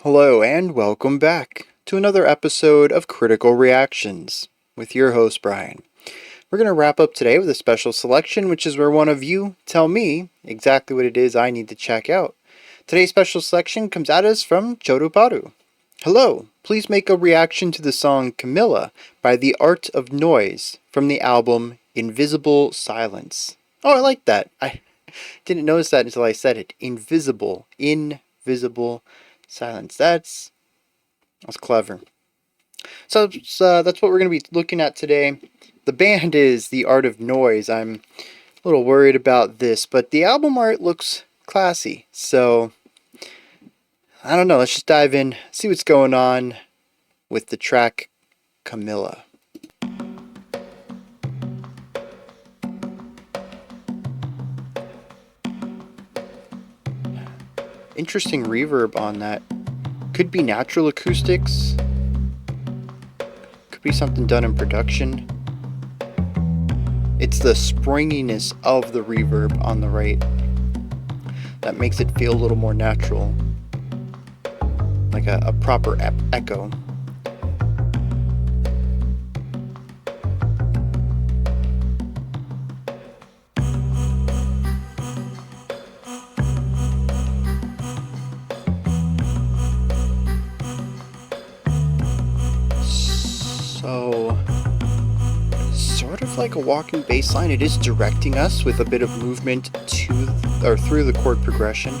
Hello and welcome back to another episode of Critical Reactions with your host Bryan. We're going to wrap up today with a special selection, which is where one of you tell me exactly what it is I need to check out. Today's special selection comes at us from Choruparu. Hello, please make a reaction to the song Camilla by The Art of Noise from the album Invisible Silence. Oh, I like that. I didn't notice that until I said it. Invisible silence. That's clever. So that's what we're going to be looking at today. The band is The Art of Noise. I'm a little worried about this, but the album art looks classy. So I don't know. Let's just dive in, see what's going on with the track Camilla. Interesting reverb on that. Could be natural acoustics. Could be something done in production. It's the springiness of the reverb on the right that makes it feel a little more natural. Like a proper echo. So, sort of like a walking bass line, it is directing us with a bit of movement to or through the chord progression.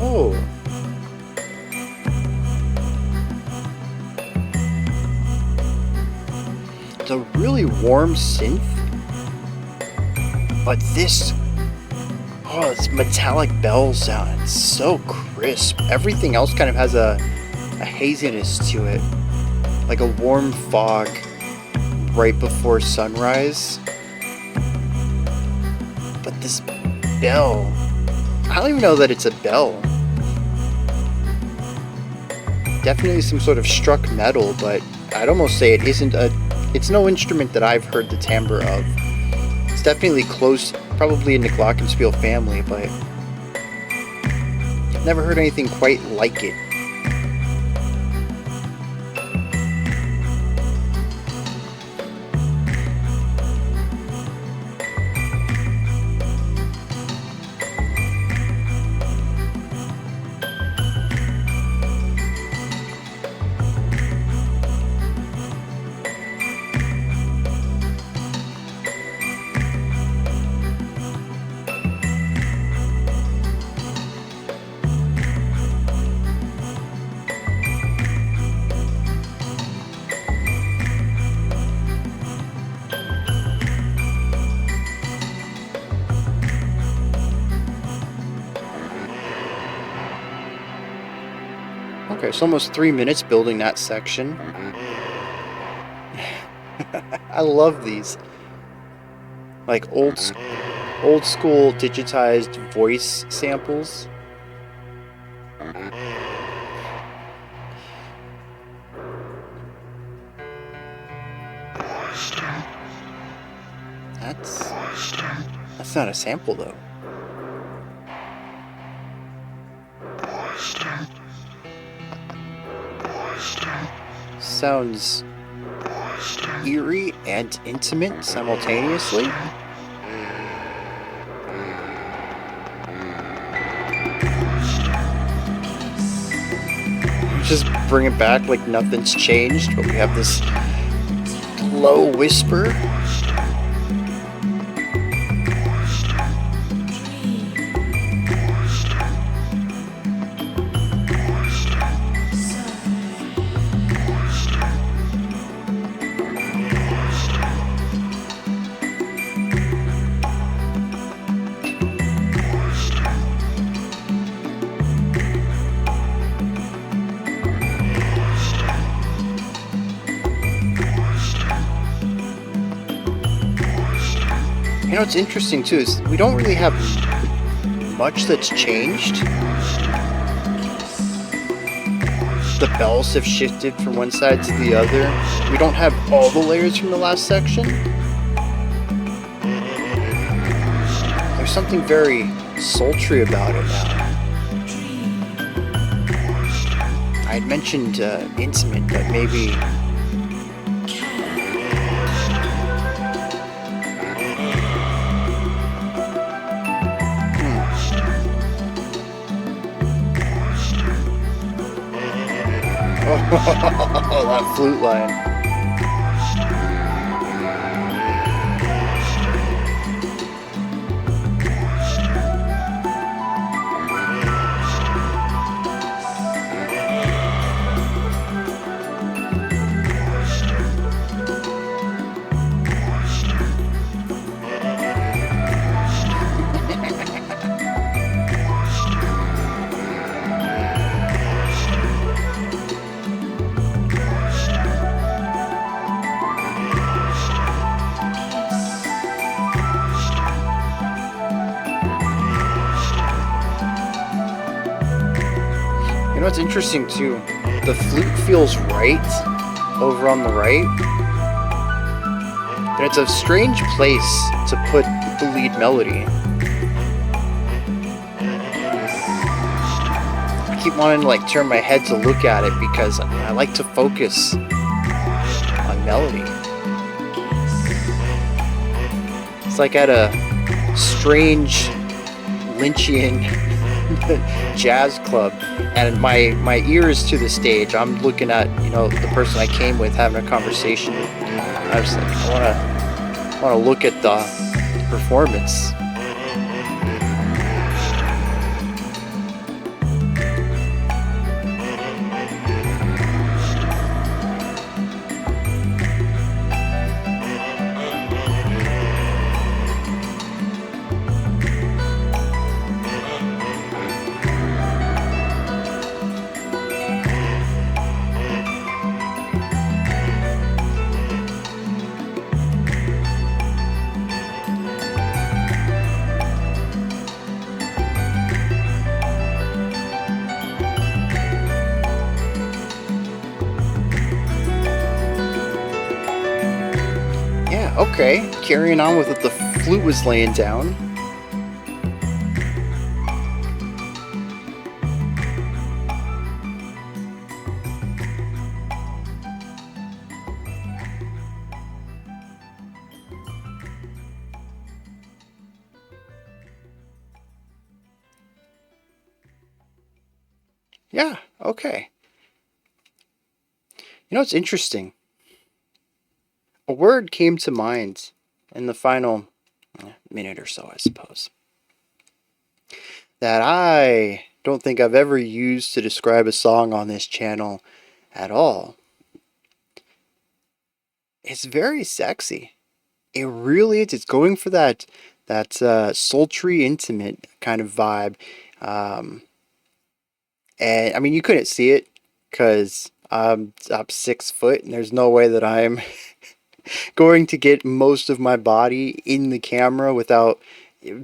Oh. It's a really warm synth. But this metallic bell sound, it's so crisp. Everything else kind of has a haziness to it. Like a warm fog right before sunrise. But this bell, I don't even know that it's a bell. Definitely some sort of struck metal, but I'd almost say it isn't it's no instrument that I've heard the timbre of. It's definitely close, probably in the glockenspiel family, but I've never heard anything quite like it. Okay, it's almost 3 minutes building that section. I love these. Like old school digitized voice samples. That's not a sample though. Sounds eerie and intimate simultaneously. Just bring it back like nothing's changed, but we have this low whisper. You know what's interesting too is we don't really have much that's changed. The bells have shifted from one side to the other. We don't have all the layers from the last section. There's something very sultry about it now. I had mentioned intimate, but maybe... Oh, that flute line. You know what's interesting too? The flute feels right over on the right, but it's a strange place to put the lead melody. I keep wanting to like turn my head to look at it because I like to focus on melody. It's like at a strange Lynchian jazz club, and my ear is to the stage. I'm looking at, you know, the person I came with having a conversation. I was like, I want to look at the performance. Okay, carrying on with what the flute was laying down. Yeah, okay. You know, it's interesting. A word came to mind in the final minute or so, I suppose, that I don't think I've ever used to describe a song on this channel at all. It's very sexy. It really is. It's going for that sultry, intimate kind of vibe. And I mean, you couldn't see it because I'm up 6 foot, and there's no way that I'm going to get most of my body in the camera without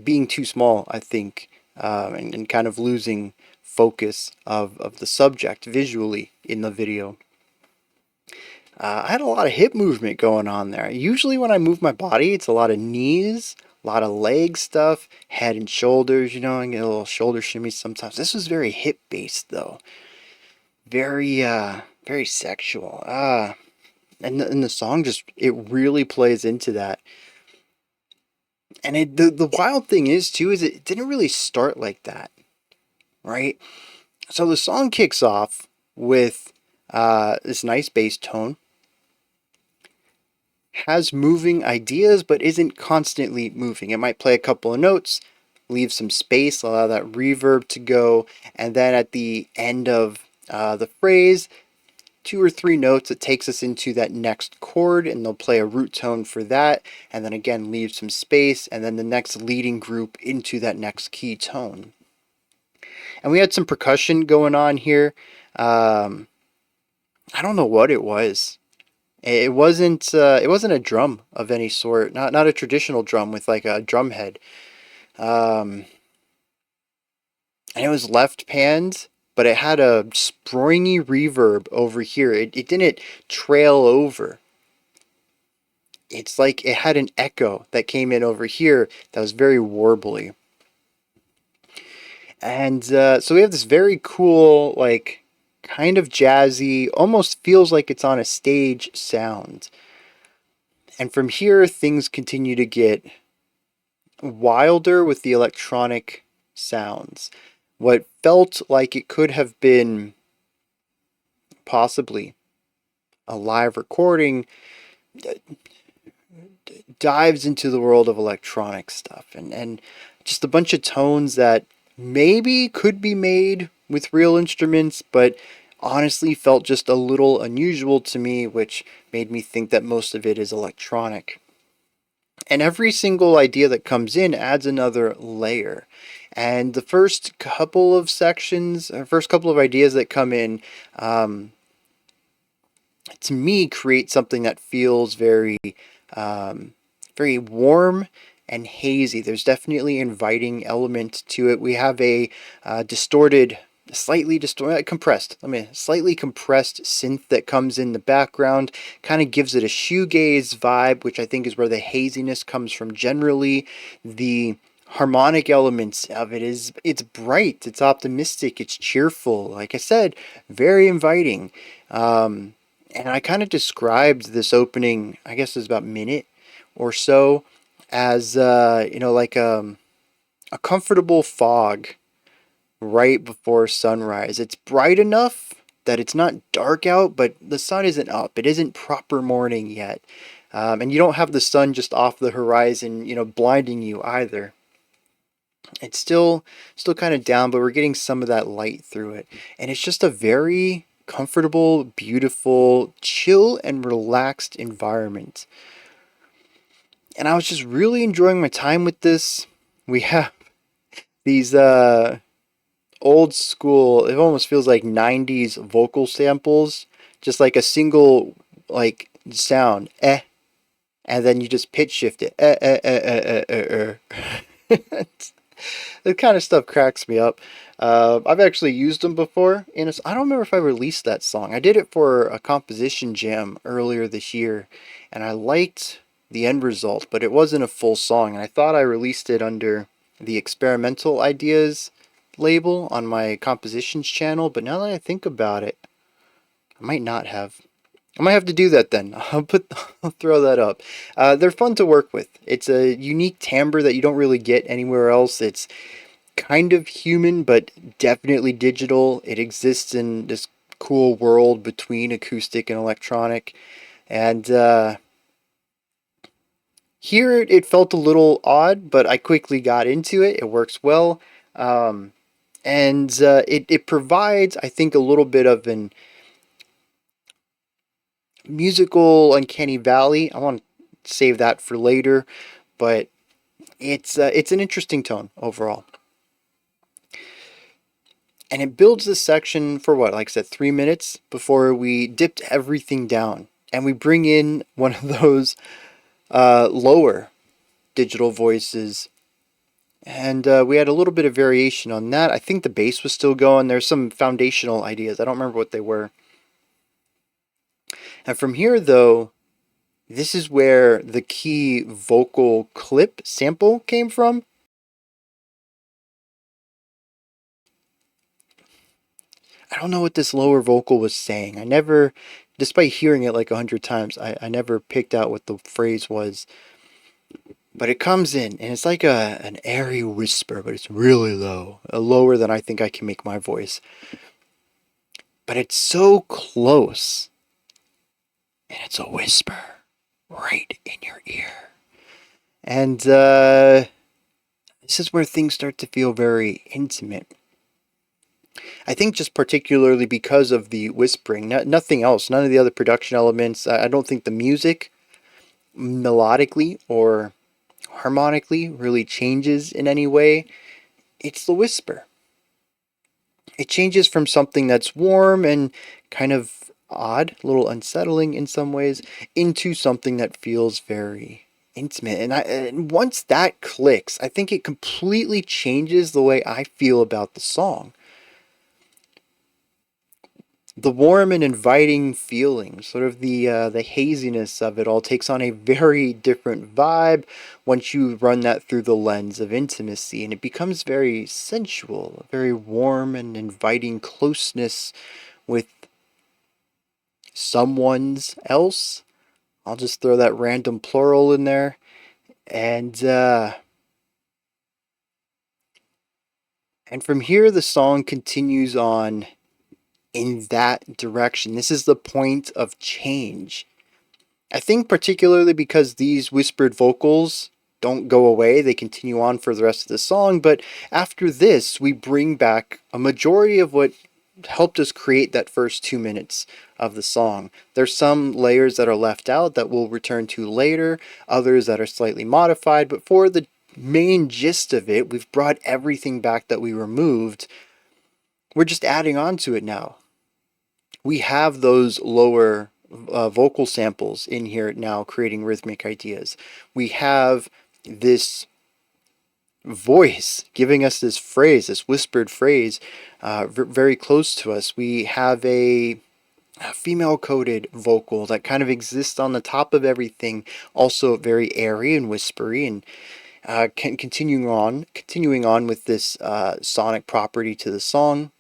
being too small, I think, and kind of losing focus of the subject visually in the video. I had a lot of hip movement going on there. Usually when I move my body, it's a lot of knees, a lot of leg stuff, head and shoulders, you know, and get a little shoulder shimmy sometimes. This was very hip based though. Very, very sexual. And the song just, it really plays into that. And the wild thing is too, is it didn't really start like that, right? So the song kicks off with this nice bass tone, has moving ideas, but isn't constantly moving. It might play a couple of notes, leave some space, allow that reverb to go, and then at the end of the phrase, 2 or 3 notes, it takes us into that next chord, and they'll play a root tone for that, and then again leave some space, and then the next leading group into that next key tone. And we had some percussion going on here. I don't know what it was. It wasn't a drum of any sort, not a traditional drum with like a drum head. Um, and it was left panned, but it had a springy reverb over here. It didn't trail over. It's like it had an echo that came in over here that was very warbly. And so we have this very cool, like, kind of jazzy, almost feels like it's on a stage sound. And from here, things continue to get wilder with the electronic sounds. What felt like it could have been possibly a live recording dives into the world of electronic stuff and just a bunch of tones that maybe could be made with real instruments, but honestly felt just a little unusual to me, which made me think that most of it is electronic. And every single idea that comes in adds another layer. And the first couple of sections, or first couple of ideas that come in, to me, create something that feels um, very warm and hazy. There's definitely an inviting element to it. We have a distorted, slightly distorted, compressed. Slightly compressed synth that comes in the background, kind of gives it a shoegaze vibe, which I think is where the haziness comes from. Generally, the harmonic elements of it is it's bright, it's optimistic, it's cheerful. Like I said, very inviting. And I kind of described this opening, I guess it was about a minute or so, as like a comfortable fog right before sunrise. It's bright enough that it's not dark out, but the sun isn't up. It isn't proper morning yet, and you don't have the sun just off the horizon, blinding you either. It's still kind of down, but we're getting some of that light through it, and it's just a very comfortable, beautiful, chill and relaxed environment. And I was just really enjoying my time with this. We have these old school, it almost feels like 90s vocal samples, just like a single like sound, and then you just pitch shift it. That kind of stuff cracks me up. I've actually used them before. I don't remember if I released that song. I did it for a composition jam earlier this year, and I liked the end result, but it wasn't a full song. And I thought I released it under the experimental ideas label on my compositions channel, but now that I think about it, I might not have. I might have to do that then. I'll throw that up. They're fun to work with. It's a unique timbre that you don't really get anywhere else. It's kind of human, but definitely digital. It exists in this cool world between acoustic and electronic. And here it felt a little odd, but I quickly got into it. It works well. And it provides, I think, a little bit of an musical uncanny valley. I want to save that for later, but it's an interesting tone overall. And it builds this section for what, like I said, 3 minutes before we dipped everything down. And we bring in one of those lower digital voices. And we had a little bit of variation on that. I think the bass was still going. There's some foundational ideas. I don't remember what they were. And from here, though, this is where the key vocal clip sample came from. I don't know what this lower vocal was saying. I never, despite hearing it like 100 times, I never picked out what the phrase was. But it comes in, and it's like an airy whisper, but it's really low. Lower than I think I can make my voice. But it's so close. And it's a whisper right in your ear. And this is where things start to feel very intimate. I think just particularly because of the whispering, nothing else, none of the other production elements. I don't think the music melodically or harmonically really changes in any way. It's the whisper. It changes from something that's warm and kind of odd, a little unsettling in some ways, into something that feels very intimate. And once that clicks, I think it completely changes the way I feel about the song. The warm and inviting feeling, sort of the haziness of it all, takes on a very different vibe once you run that through the lens of intimacy, and it becomes very sensual, a very warm and inviting closeness with someone's else. I'll just throw that random plural in there, and and from here the song continues on in that direction. This is the point of change. I think particularly because these whispered vocals don't go away, they continue on for the rest of the song, but after this, we bring back a majority of what helped us create that first 2 minutes of the song. There's some layers that are left out that we'll return to later, others that are slightly modified, but for the main gist of it, we've brought everything back that we removed. We're just adding on to it now. We have those lower vocal samples in here now creating rhythmic ideas. We have this voice giving us this phrase, this whispered phrase, very close to us. We have a female coded vocal that kind of exists on the top of everything, also very airy and whispery, and continuing on with this sonic property to the song.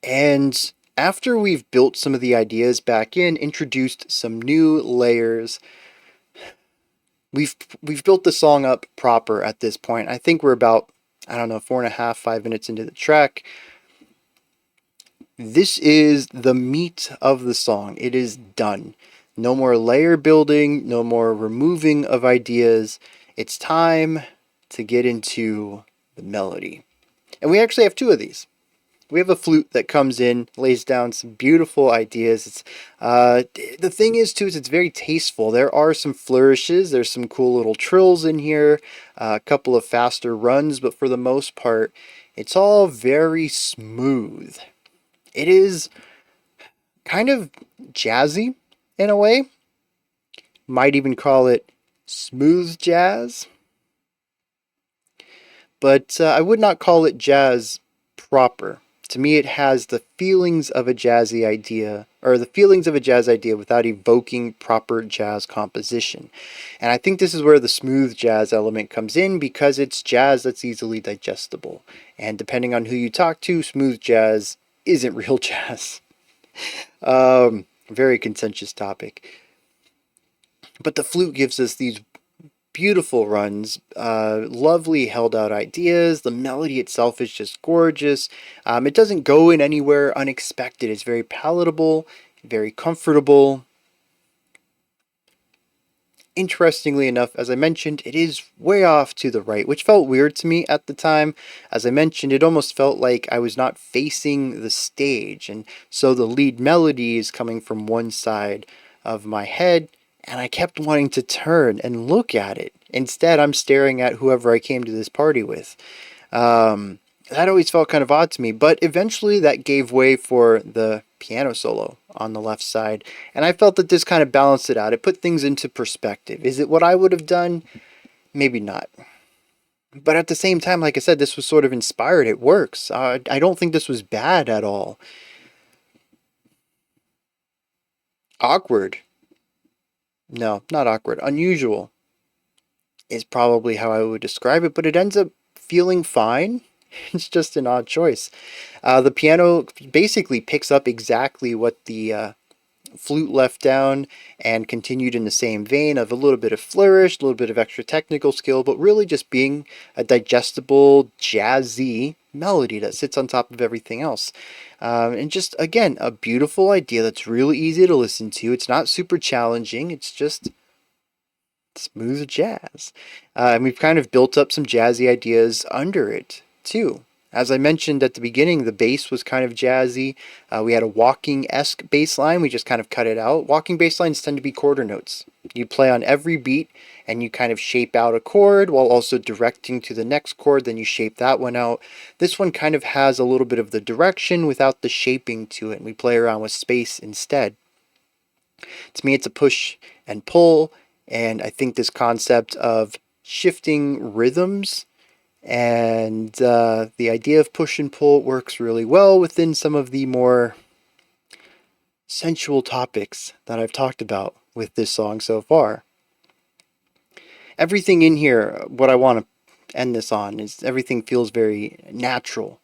And after we've built some of the ideas back in, introduced some new layers, we've built the song up proper at this point. I think we're about, I don't know, 4.5, 5 minutes into the track. This is the meat of the song. It is done. No more layer building, no more removing of ideas. It's time to get into the melody. And we actually have two of these. We have a flute that comes in, lays down some beautiful ideas. It's the thing is too is it's very tasteful. There are some flourishes. There's some cool little trills in here, a couple of faster runs, but for the most part, it's all very smooth. It is kind of jazzy in a way. Might even call it smooth jazz. But I would not call it jazz proper. To me, it has the feelings of a jazzy idea, or the feelings of a jazz idea without evoking proper jazz composition. And I think this is where the smooth jazz element comes in, because it's jazz that's easily digestible. And depending on who you talk to, smooth jazz isn't real jazz. Very contentious topic. But the flute gives us these beautiful runs, lovely held out ideas. The melody itself is just gorgeous. It doesn't go in anywhere unexpected. It's very palatable, very comfortable. Interestingly enough, as I mentioned, it is way off to the right, which felt weird to me at the time. As I mentioned, it almost felt like I was not facing the stage, and so the lead melody is coming from one side of my head, and I kept wanting to turn and look at it. Instead, I'm staring at whoever I came to this party with. That always felt kind of odd to me, but eventually that gave way for the piano solo on the left side, and I felt that this kind of balanced it out. It put things into perspective. Is it what I would have done? Maybe not. But at the same time, like I said, this was sort of inspired. It works. I don't think this was bad at all. Awkward. No, not awkward. Unusual is probably how I would describe it, but it ends up feeling fine. It's just an odd choice. The piano basically picks up exactly what the flute left down and continued in the same vein of a little bit of flourish, a little bit of extra technical skill, but really just being a digestible, jazzy melody that sits on top of everything else. And just, again, a beautiful idea that's really easy to listen to. It's not super challenging. It's just smooth jazz. And we've kind of built up some jazzy ideas under it too. As I mentioned at the beginning, the bass was kind of jazzy. We had a walking-esque bass line. We just kind of cut it out. Walking bass lines tend to be quarter notes. You play on every beat and you kind of shape out a chord while also directing to the next chord. Then you shape that one out. This one kind of has a little bit of the direction without the shaping to it. And we play around with space instead. To me, it's a push and pull. And I think this concept of shifting rhythms and the idea of push and pull works really well within some of the more sensual topics that I've talked about with this song so far. Everything in here, what I want to end this on, is everything feels very natural.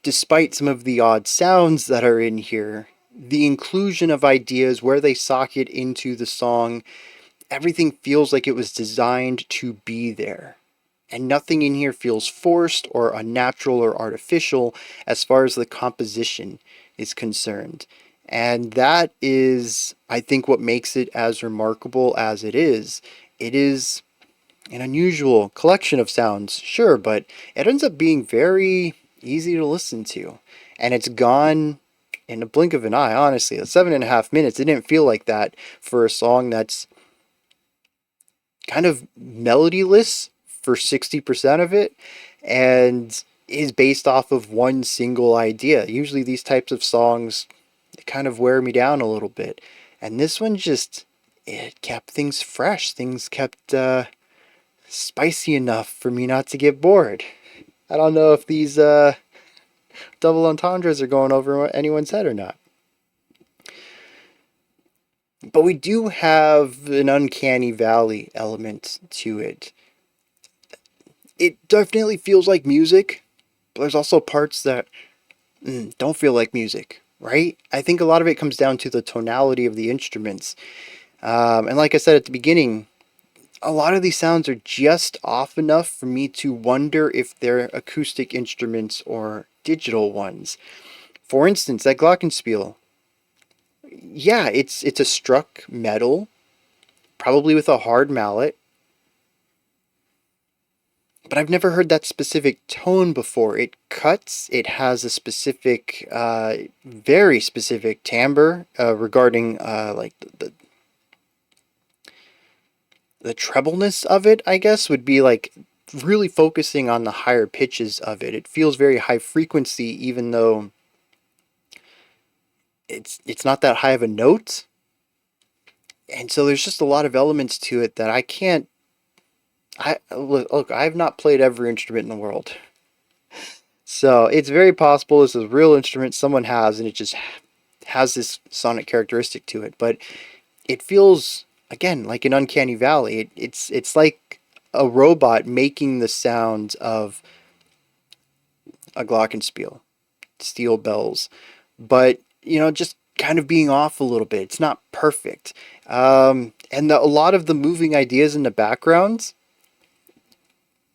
Despite some of the odd sounds that are in here, the inclusion of ideas, where they socket into the song, everything feels like it was designed to be there. And nothing in here feels forced or unnatural or artificial as far as the composition is concerned. And that is, I think, what makes it as remarkable as it is. It is an unusual collection of sounds, sure, but it ends up being very easy to listen to. And it's gone in a blink of an eye, honestly. 7.5 minutes, it didn't feel like that for a song that's kind of melodyless for 60% of it and is based off of one single idea. Usually these types of songs, they kind of wear me down a little bit. And this one just, it kept things fresh. Things kept spicy enough for me not to get bored. I don't know if these double entendres are going over anyone's head or not. But we do have an uncanny valley element to it. It definitely feels like music, but there's also parts that don't feel like music, right? I think a lot of it comes down to the tonality of the instruments. And like I said at the beginning, a lot of these sounds are just off enough for me to wonder if they're acoustic instruments or digital ones. For instance, that glockenspiel. Yeah, it's a struck metal, probably with a hard mallet. But I've never heard that specific tone before. It cuts. It has a specific, very specific timbre regarding like the trebleness of it. I guess would be like really focusing on the higher pitches of it. It feels very high frequency, even though it's not that high of a note. And so there's just a lot of elements to it that I can't. Look. I have not played every instrument in the world. So it's very possible this is a real instrument someone has and it just has this sonic characteristic to it. But it feels, again, like an uncanny valley. It's like a robot making the sound of a glockenspiel, steel bells. But, just kind of being off a little bit. It's not perfect. And a lot of the moving ideas in the background,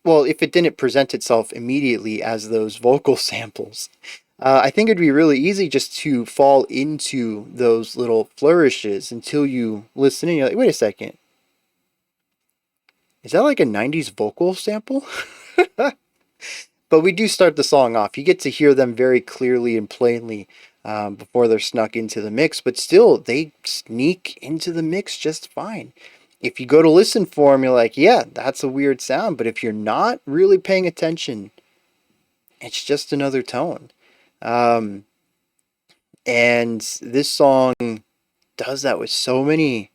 well, if it didn't present itself immediately as those vocal samples, I think it'd be really easy just to fall into those little flourishes until you listen and you're like, wait a second, is that like a 90s vocal sample? But we do start the song off. You get to hear them very clearly and plainly before they're snuck into the mix, but still, they sneak into the mix just fine. If you go to listen for them, you're like, yeah, that's a weird sound. But if you're not really paying attention, it's just another tone. And this song does that with so many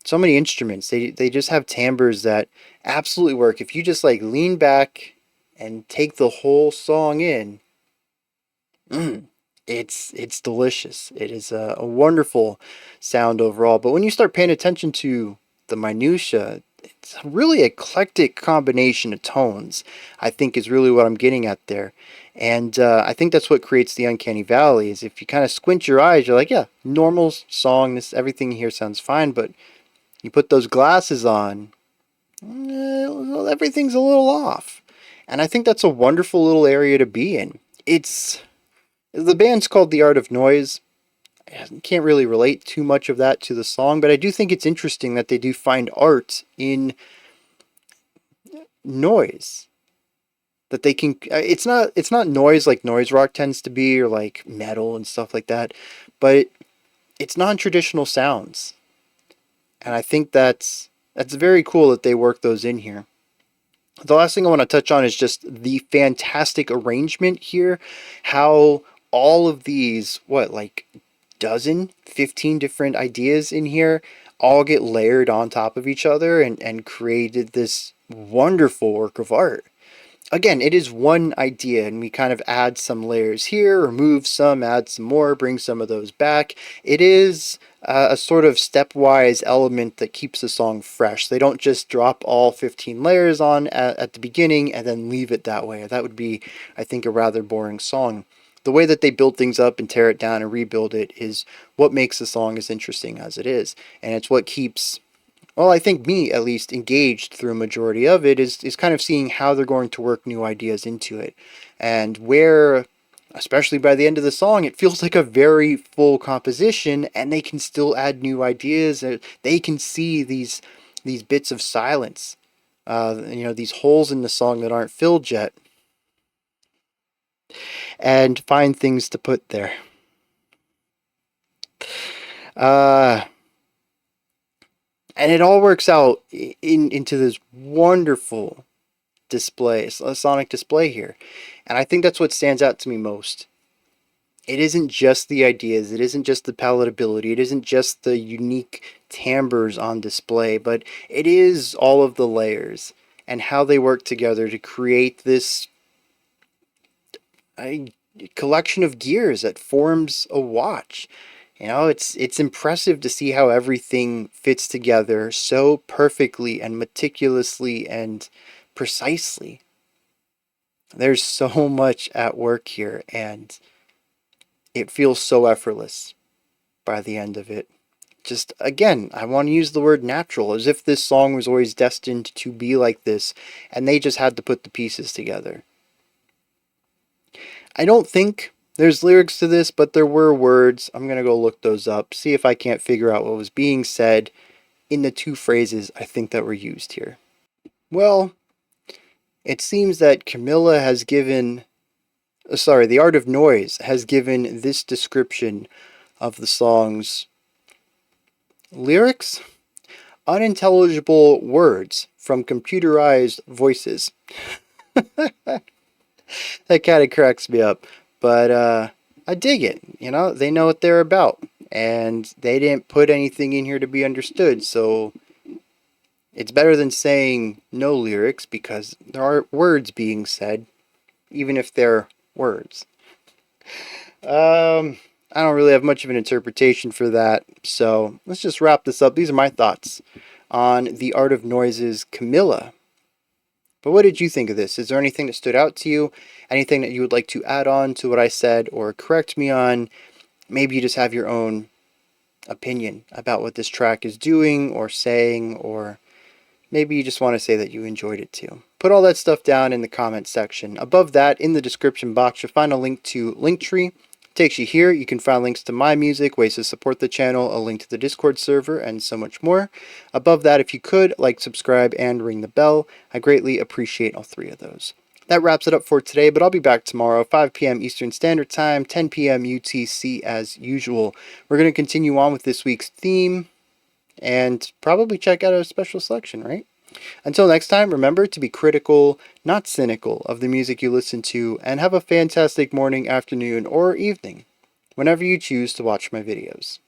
instruments. They just have timbres that absolutely work. If you just like lean back and take the whole song in, it's delicious. It is a wonderful sound overall. But when you start paying attention to the minutia, it's a really eclectic combination of tones, I think, is really what I'm getting at there. And I think that's what creates the uncanny valley. Is if you kind of squint your eyes, you're like, yeah, normal song. Everything here sounds fine. But you put those glasses on, well, everything's a little off. And I think that's a wonderful little area to be in. The band's called The Art of Noise. I can't really relate too much of that to the song, but I do think it's interesting that they do find art in noise. that they can. It's not noise like noise rock tends to be, or like metal and stuff like that, but it's non-traditional sounds, and I think that's very cool that they work those in here. The last thing I want to touch on is just the fantastic arrangement here. How all of these, what, like dozen, 15 different ideas in here all get layered on top of each other and created this wonderful work of art. Again, it is one idea, and we kind of add some layers here, remove some, add some more, bring some of those back. It is a sort of stepwise element that keeps the song fresh. They don't just drop all 15 layers on at the beginning and then leave it that way. That would be, I think, a rather boring song. The way that they build things up and tear it down and rebuild it is what makes the song as interesting as it is. And it's what keeps, well, I think me at least, engaged through a majority of it is kind of seeing how they're going to work new ideas into it. And where, especially by the end of the song, it feels like a very full composition and they can still add new ideas. They can see these bits of silence, these holes in the song that aren't filled yet, and find things to put there. And it all works out into this wonderful display, a sonic display here. And I think that's what stands out to me most. It isn't just the ideas, it isn't just the palatability, it isn't just the unique timbres on display, but it is all of the layers and how they work together to create this collection of gears that forms a watch. It's impressive to see how everything fits together so perfectly and meticulously and precisely. There's so much at work here, and it feels so effortless by the end of it. Just, again, I want to use the word natural, as if this song was always destined to be like this, and they just had to put the pieces together. I don't think there's lyrics to this, but there were words. I'm going to go look those up, see if I can't figure out what was being said in the two phrases I think that were used here. Well, it seems that Camilla has given, The Art of Noise has given this description of the song's lyrics: unintelligible words from computerized voices. That kind of cracks me up. But I dig it. They know what they're about. And they didn't put anything in here to be understood. So it's better than saying no lyrics, because there are words being said, even if they're words. I don't really have much of an interpretation for that. So let's just wrap this up. These are my thoughts on The Art of Noise's Camilla. But what did you think of this? Is there anything that stood out to you? Anything that you would like to add on to what I said or correct me on? Maybe you just have your own opinion about what this track is doing or saying, or maybe you just want to say that you enjoyed it too. Put all that stuff down in the comments section. Above that, in the description box, you'll find a link to Linktree. Takes you here. You can find links to my music, ways to support the channel, a link to the Discord server, and so much more. Above that, if you could, like, subscribe, and ring the bell. I greatly appreciate all three of those. That wraps it up for today, but I'll be back tomorrow, 5 p.m. Eastern Standard Time, 10 p.m. UTC as usual. We're going to continue on with this week's theme and probably check out a special selection, right? Until next time, remember to be critical, not cynical, of the music you listen to, and have a fantastic morning, afternoon, or evening, whenever you choose to watch my videos.